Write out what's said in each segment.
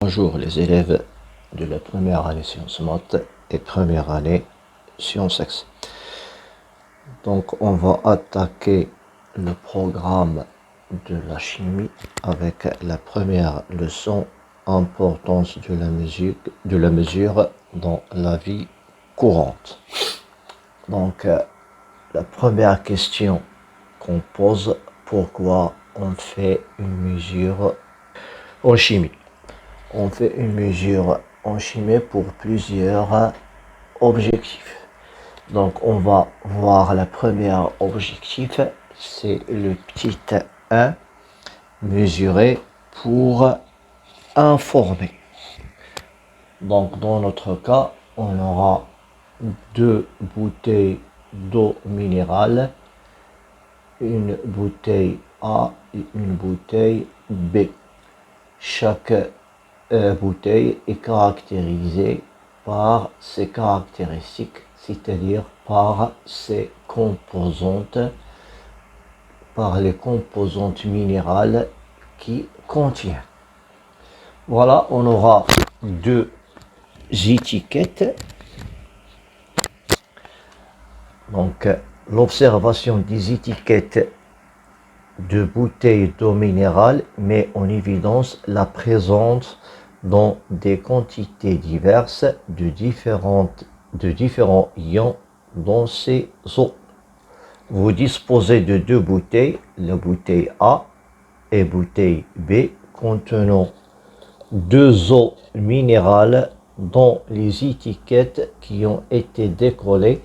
Bonjour les élèves de la première année sciences maths et première année sciences X. Donc on va attaquer le programme de la chimie avec la première leçon, importance de la mesure dans la vie courante. Donc la première question qu'on pose, pourquoi on fait une mesure en chimie? On fait une mesure en chimie pour plusieurs objectifs. Donc on va voir le premier objectif, c'est le petit 1, mesurer pour informer. Donc dans notre cas, on aura deux bouteilles d'eau minérale, une bouteille A et une bouteille B. Chaque bouteille est caractérisée par ses caractéristiques, c'est-à-dire par ses composantes, par les composantes minérales qui contient. Voilà, on aura deux étiquettes. Donc, l'observation des étiquettes de bouteilles d'eau minérale met en évidence la présence dans des quantités diverses de différents ions dans ces eaux. Vous disposez de deux bouteilles, la bouteille A et bouteille B, contenant deux eaux minérales dont les étiquettes qui ont été décollées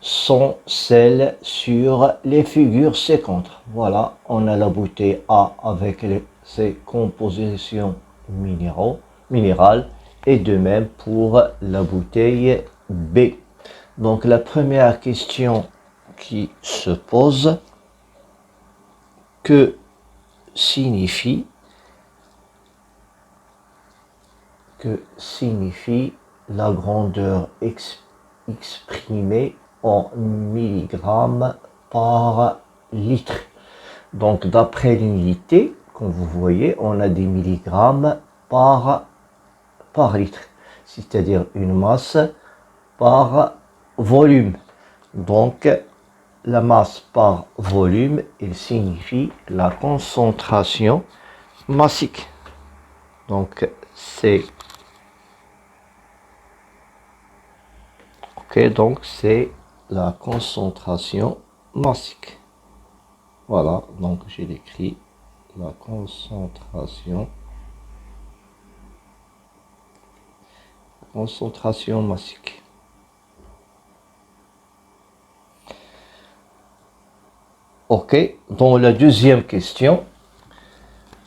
sont celles sur les figures séquentes. Voilà, on a la bouteille A avec ses compositions minérales et de même pour la bouteille B. Donc la première question qui se pose, que signifie la grandeur exprimée en milligrammes par litre? Donc d'après l'unité, comme vous voyez, on a des milligrammes par litre, c'est-à-dire une masse par volume. Donc la masse par volume, il signifie la concentration massique. Donc c'est donc c'est la concentration massique. Voilà, donc j'ai écrit la concentration massique. Ok, dans la deuxième question,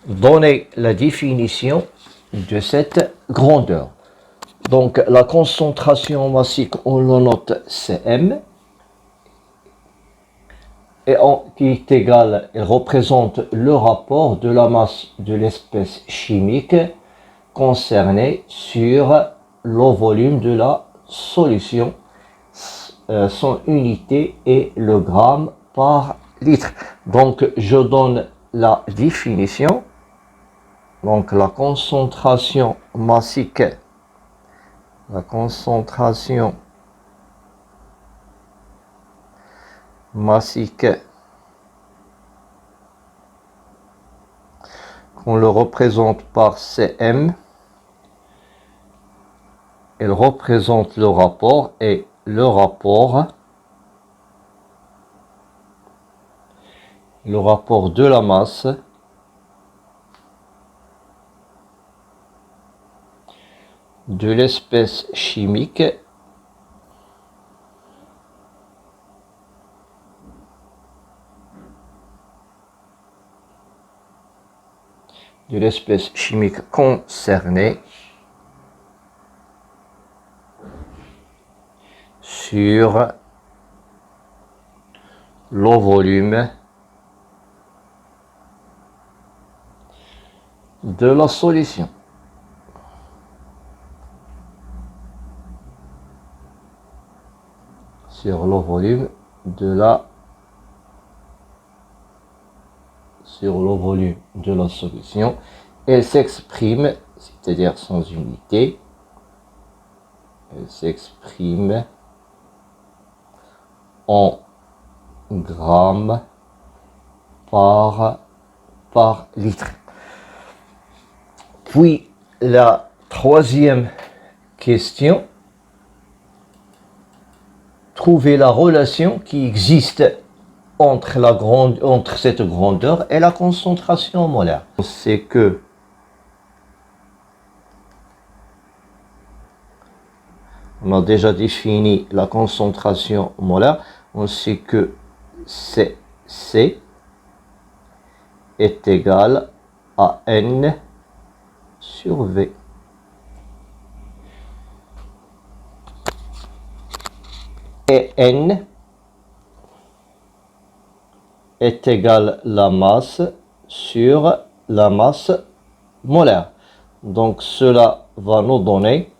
donnez la définition de cette grandeur. Donc la concentration massique, on le note Cm, et qui est égal, elle représente le rapport de la masse de l'espèce chimique concernée sur le volume de la solution. Son unité est le gramme par litre. Donc je donne la définition. Donc la concentration massique, qu'on le représente par Cm, elle représente le rapport, et le rapport de la masse de l'espèce chimique concernée sur le volume de la solution. Sur le volume de la solution, Elle s'exprime, c'est-à-dire sans unité, elle s'exprime en grammes par litre. Puis la troisième question, trouver la relation qui existe entre cette grandeur et la concentration molaire. C'est que on a déjà défini la concentration molaire. On sait que C est égal à N sur V. Et N est égal à la masse sur la masse molaire. Donc cela va nous donner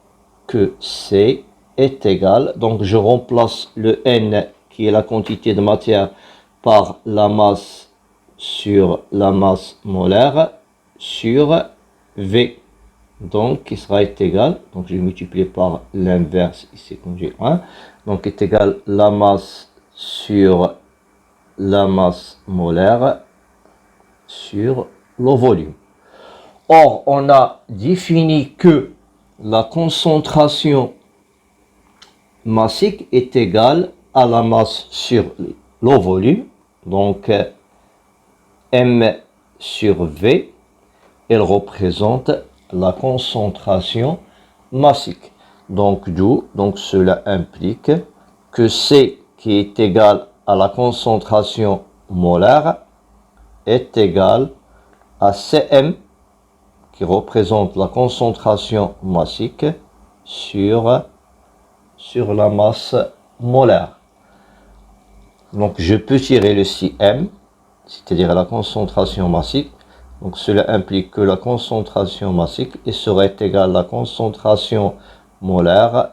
que C est égal, donc je remplace le N qui est la quantité de matière par la masse sur la masse molaire sur V. Donc qui sera égal, donc je vais multiplier par l'inverse ici comme j'ai 1, donc est égal la masse sur la masse molaire sur le volume. Or, on a défini que la concentration massique est égale à la masse sur le volume, donc M sur V, elle représente la concentration massique. Donc, cela implique que C qui est égal à la concentration molaire est égal à Cm qui représente la concentration massique sur la masse molaire. Donc je peux tirer le Cm, c'est-à-dire la concentration massique. Donc cela implique que la concentration massique serait égale à la concentration molaire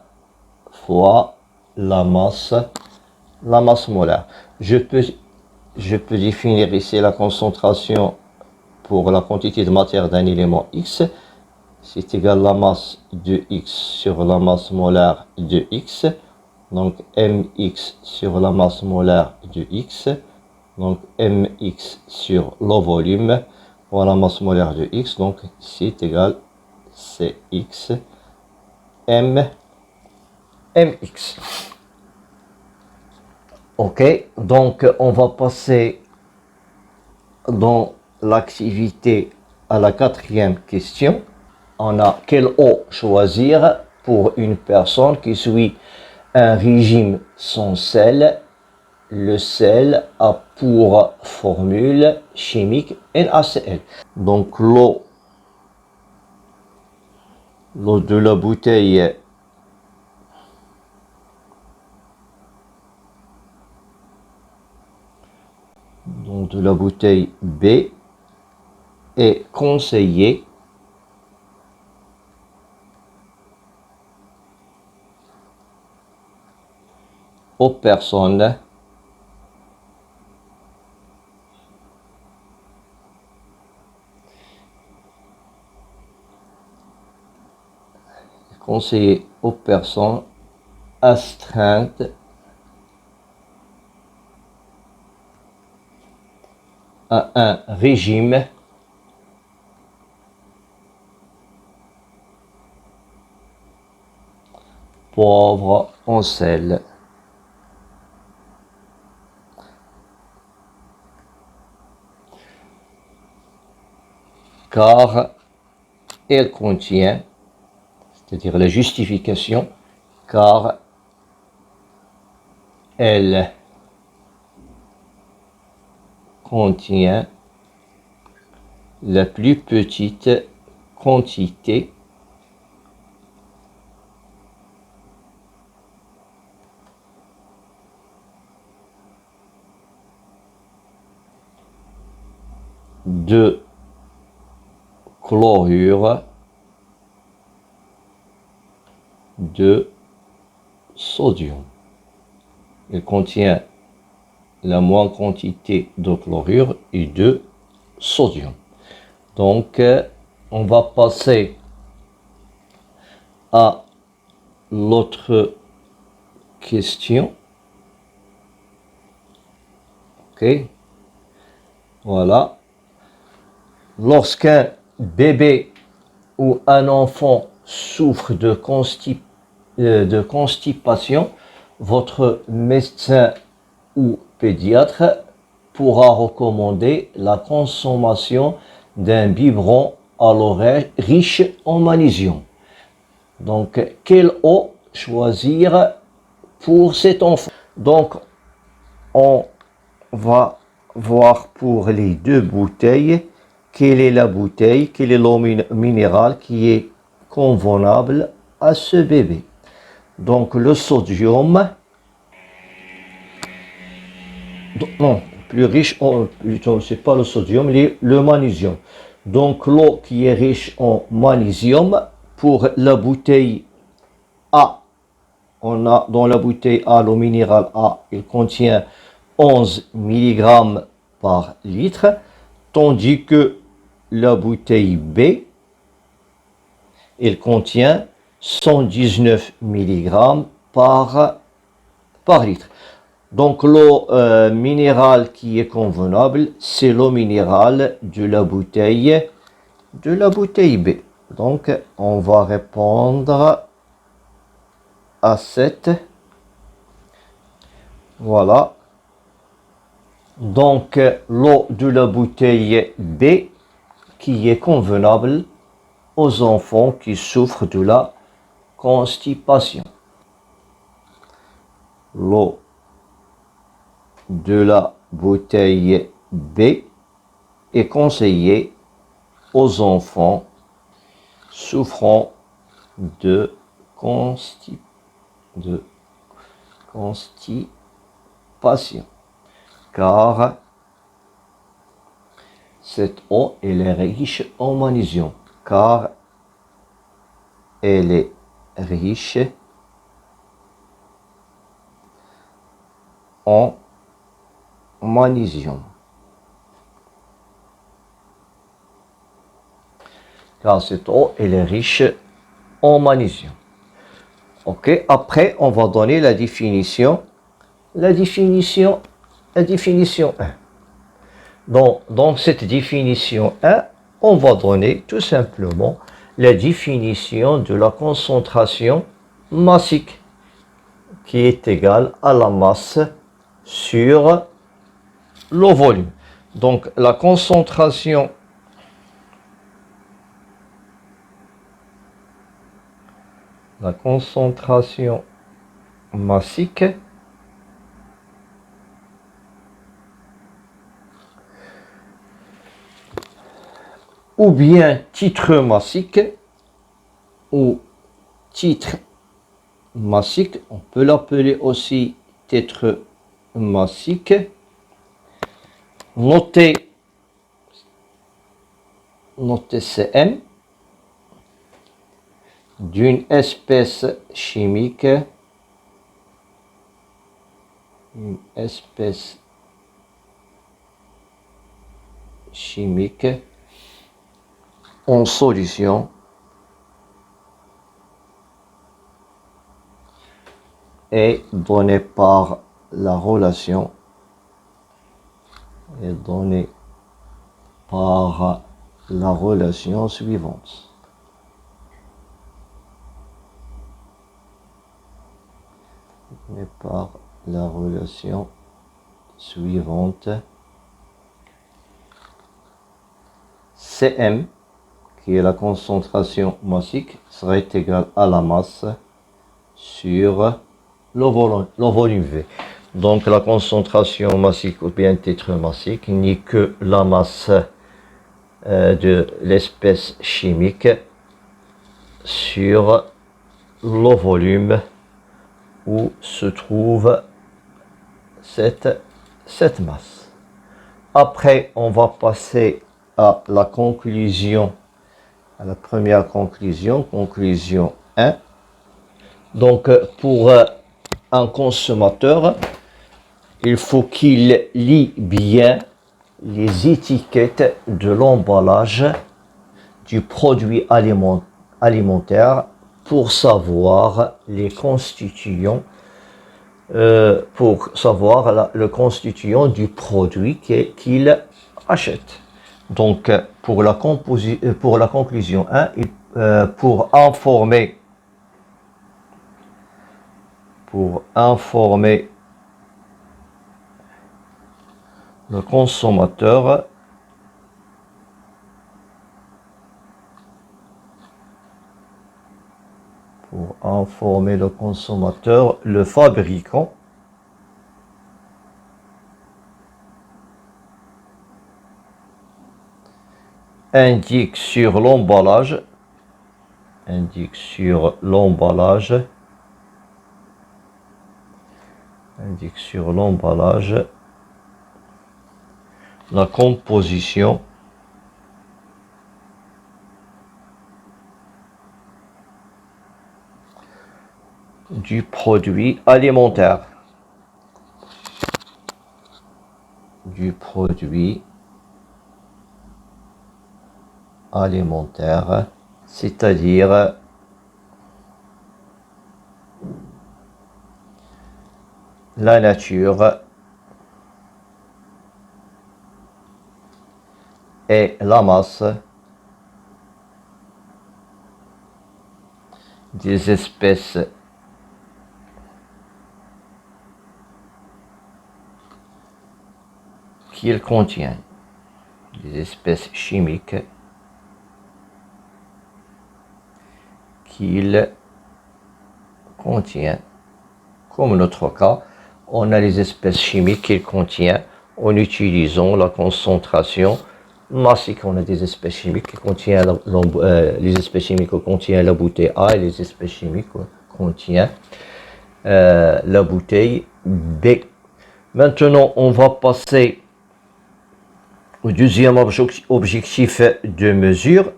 fois la masse molaire. Je peux définir ici la concentration pour la quantité de matière d'un élément X, c'est égal à la masse de X sur la masse molaire de X, donc mx sur la masse molaire de X, donc mx sur le volume pour la masse molaire de X, donc c'est égal Cx mx. Ok, donc on va passer dans l'activité à la quatrième question. On a quelle eau choisir pour une personne qui suit un régime sans sel. Le sel a pour formule chimique NaCl. Donc l'eau de la bouteille B est conseillée aux personnes astreintes à un régime pauvre en sel. Car elle contient, c'est-à-dire la justification, car elle contient la plus petite quantité de chlorure de sodium. Elle contient la moindre quantité de chlorure et de sodium. Donc, on va passer à l'autre question. Ok, voilà. Lorsqu'un bébé ou un enfant souffre de constipation, votre médecin ou pédiatre pourra recommander la consommation d'un biberon à l'eau riche en magnésium. Donc, quelle eau choisir pour cet enfant? Donc, on va voir pour les deux bouteilles, quelle est la bouteille, quelle est l'eau minérale qui est convenable à ce bébé. Donc, le sodium, non, plus riche en, plutôt, c'est pas le sodium, le magnésium. Donc, l'eau qui est riche en magnésium, pour la bouteille A, on a dans la bouteille A, l'eau minérale A, il contient 11 mg par litre, tandis que la bouteille B, elle contient 119 mg par litre. Donc l'eau minérale qui est convenable, c'est l'eau minérale de la bouteille B. Donc on va répondre à cette. Voilà. Donc l'eau de la bouteille B qui est convenable aux enfants qui souffrent de la constipation. L'eau de la bouteille B est conseillée aux enfants souffrant de constipation, car cette eau elle est riche en magnésium, car elle est riche en magnésium. Car cette eau elle est riche en magnésium. Ok, après on va donner la définition. La définition 1. Dans cette définition 1, on va donner tout simplement la définition de la concentration massique qui est égale à la masse sur le volume. Donc la concentration massique ou bien titre massique ou titre massique, on peut l'appeler aussi titre massique, noté CM, d'une espèce chimique, en solution est donnée par la relation suivante. Cm, qui est la concentration massique, serait égale à la masse sur le volume V. Donc la concentration massique ou bien titre massique n'est que la masse de l'espèce chimique sur le volume où se trouve cette masse. Après, on va passer à la conclusion, à la première conclusion 1. Donc, pour un consommateur, il faut qu'il lit bien les étiquettes de l'emballage du produit alimentaire pour savoir les constituants, pour savoir le constituant du produit qu'il achète. Donc, pour la conclusion 1, pour informer le consommateur le fabricant indique sur l'emballage la composition du produit alimentaire. C'est-à-dire la nature et la masse des espèces qu'il contient, des espèces chimiques qu'il contient. Comme notre cas, on a les espèces chimiques qu'il contient en utilisant la concentration massique. On a des espèces chimiques qui contiennent les espèces chimiques contiennent la bouteille A et les espèces chimiques contiennent la bouteille B. Maintenant, on va passer au deuxième objectif de mesure.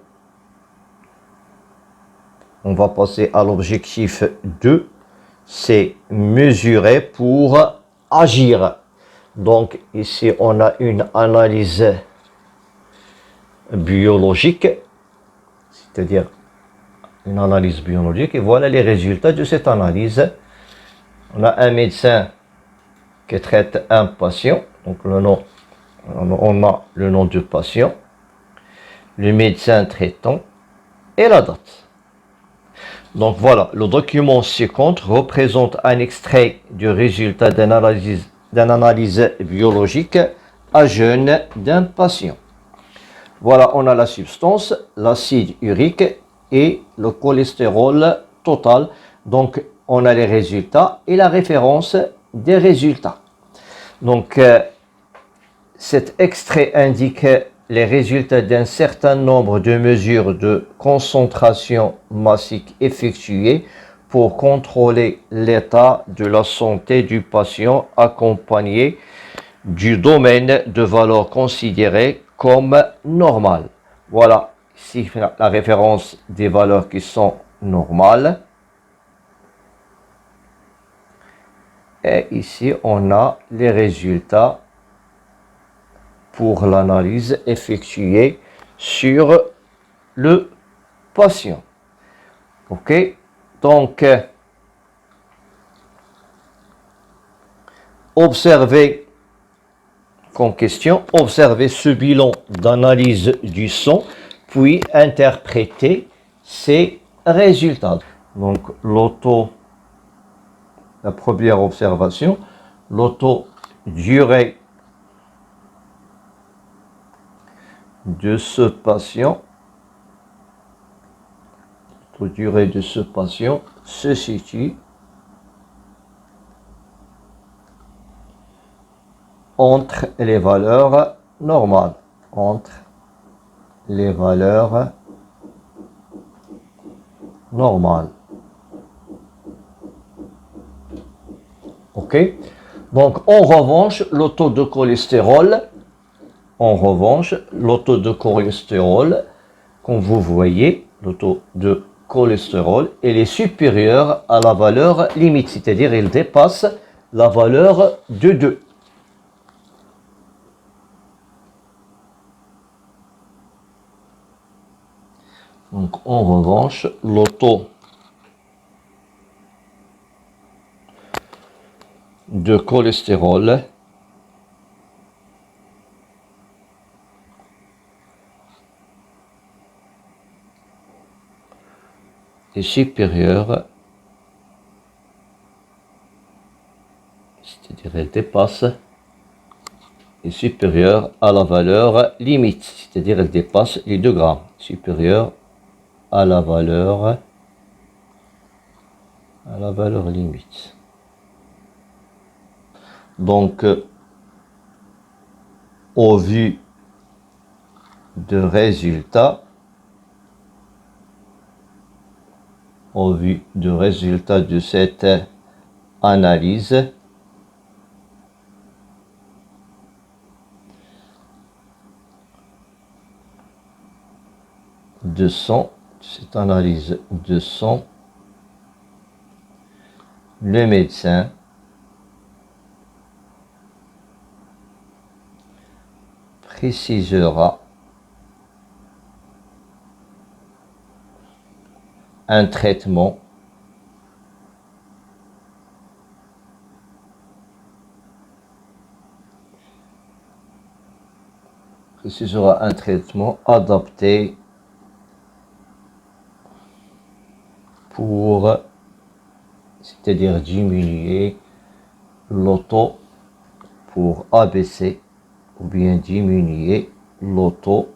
On va passer à l'objectif 2, c'est mesurer pour agir. Donc ici, on a une analyse biologique, c'est-à-dire une analyse biologique, et voilà les résultats de cette analyse. On a un médecin qui traite un patient, donc on a le nom du patient, le médecin traitant et la date. Donc voilà, le document ci-contre représente un extrait du résultat d'une analyse biologique à jeûne d'un patient. Voilà, on a la substance, l'acide urique et le cholestérol total. Donc, on a les résultats et la référence des résultats. Donc, cet extrait indique les résultats d'un certain nombre de mesures de concentration massique effectuées pour contrôler l'état de la santé du patient accompagné du domaine de valeur considéré comme normal. Voilà ici la référence des valeurs qui sont normales. Et ici, on a les résultats pour l'analyse effectuée sur le patient. Ok, donc observez comme question, observez ce bilan d'analyse du son, puis interprétez ces résultats. Donc la première observation, l'auto-durée de ce patient, se situe entre les valeurs normales. Ok. Donc, en revanche, le taux de cholestérol, comme vous voyez, le taux de cholestérol, il est supérieur à la valeur limite, c'est-à-dire il dépasse la valeur de 2. Donc en revanche, le taux de cholestérol est supérieur, c'est-à-dire elle dépasse, est supérieure à la valeur limite, c'est-à-dire elle dépasse les 2 grammes, supérieure à la valeur limite. Donc, au vu de résultats, de cette analyse, de sang, le médecin précisera un traitement adapté pour, c'est-à-dire diminuer le taux, pour abaisser ou bien diminuer le taux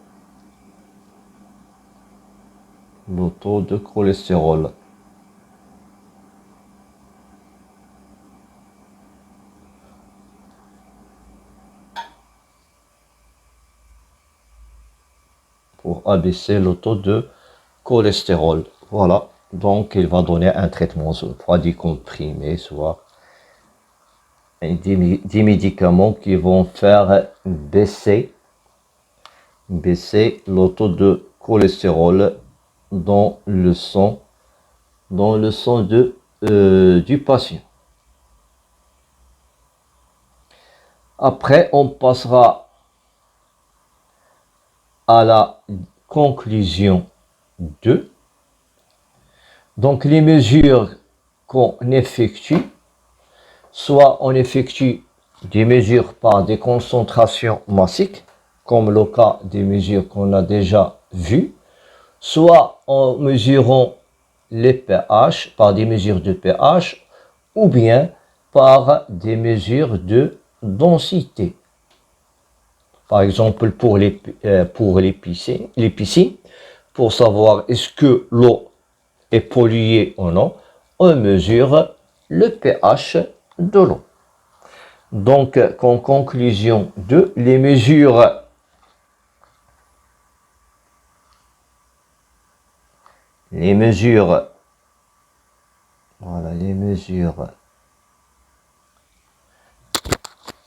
de cholestérol. Pour abaisser le taux de cholestérol. Voilà. Donc, il va donner un traitement, soit des comprimés, soit des médicaments qui vont faire baisser le taux de cholestérol dans le sang, du patient. Après, on passera à la conclusion 2. Donc, les mesures qu'on effectue, soit on effectue des mesures par des concentrations massiques, comme le cas des mesures qu'on a déjà vues, soit en mesurant les pH, par des mesures de pH, ou bien par des mesures de densité. Par exemple, pour les piscines, pour savoir est-ce que l'eau est polluée ou non, on mesure le pH de l'eau. Donc, en conclusion de les mesures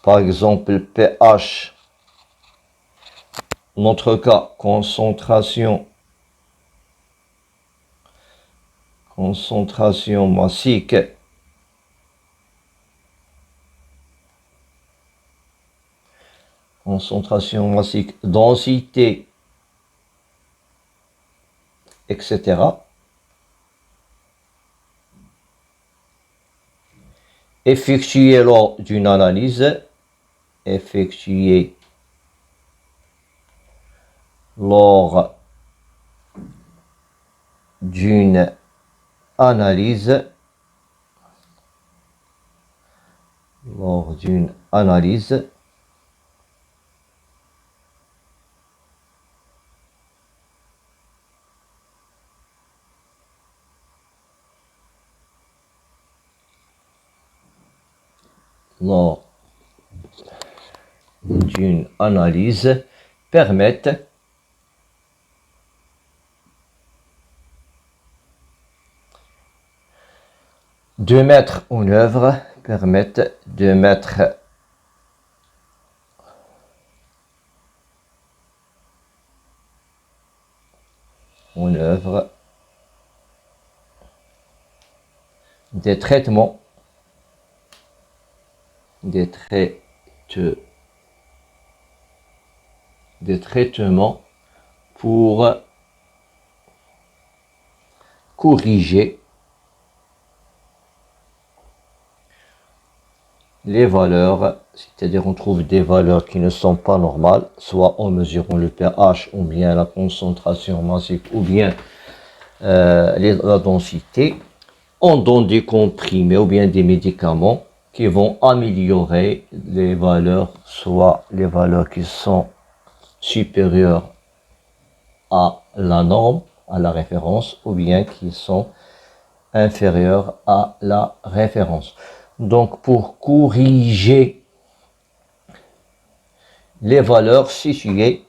par exemple pH, notre cas concentration massique, densité, etc. Effectué lors d'une analyse, lors d'une analyse, permettent de mettre en œuvre, des traitements, des traitements pour corriger les valeurs, c'est-à-dire on trouve des valeurs qui ne sont pas normales, soit en mesurant le pH, ou bien la concentration massique, ou bien la densité. On donne des comprimés ou bien des médicaments qui vont améliorer les valeurs, soit les valeurs qui sont supérieures à la norme, à la référence, ou bien qui sont inférieures à la référence. Donc, pour corriger les valeurs situées,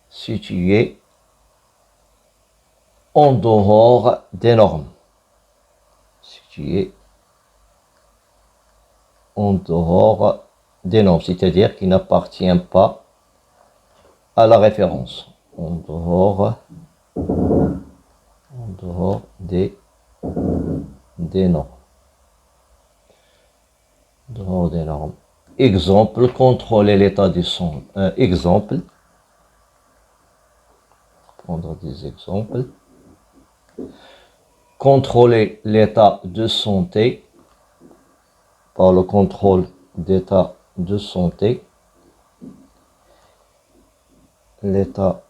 situées en dehors des normes. Situées en dehors des normes, c'est-à-dire qui n'appartient pas à la référence. En dehors des normes. En dehors des normes. Exemple, contrôler l'état du son. Exemple. Prendre des exemples. Contrôler l'état de santé par le contrôle d'état de santé. L'état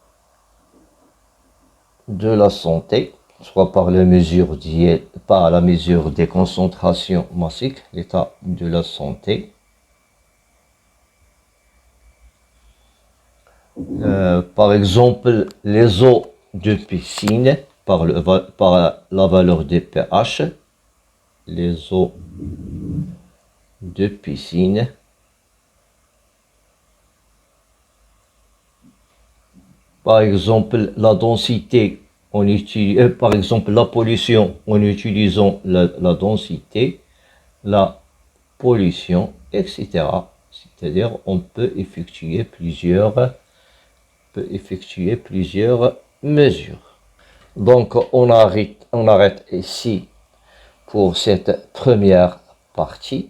de la santé, soit par la mesure des concentrations massiques, l'état de la santé. Par exemple, les eaux de piscine par la valeur des pH. Les eaux de piscine par exemple la densité, par exemple la pollution en utilisant la densité, la pollution, etc. C'est-à-dire on peut effectuer plusieurs mesures. Donc on arrête ici pour cette première partie.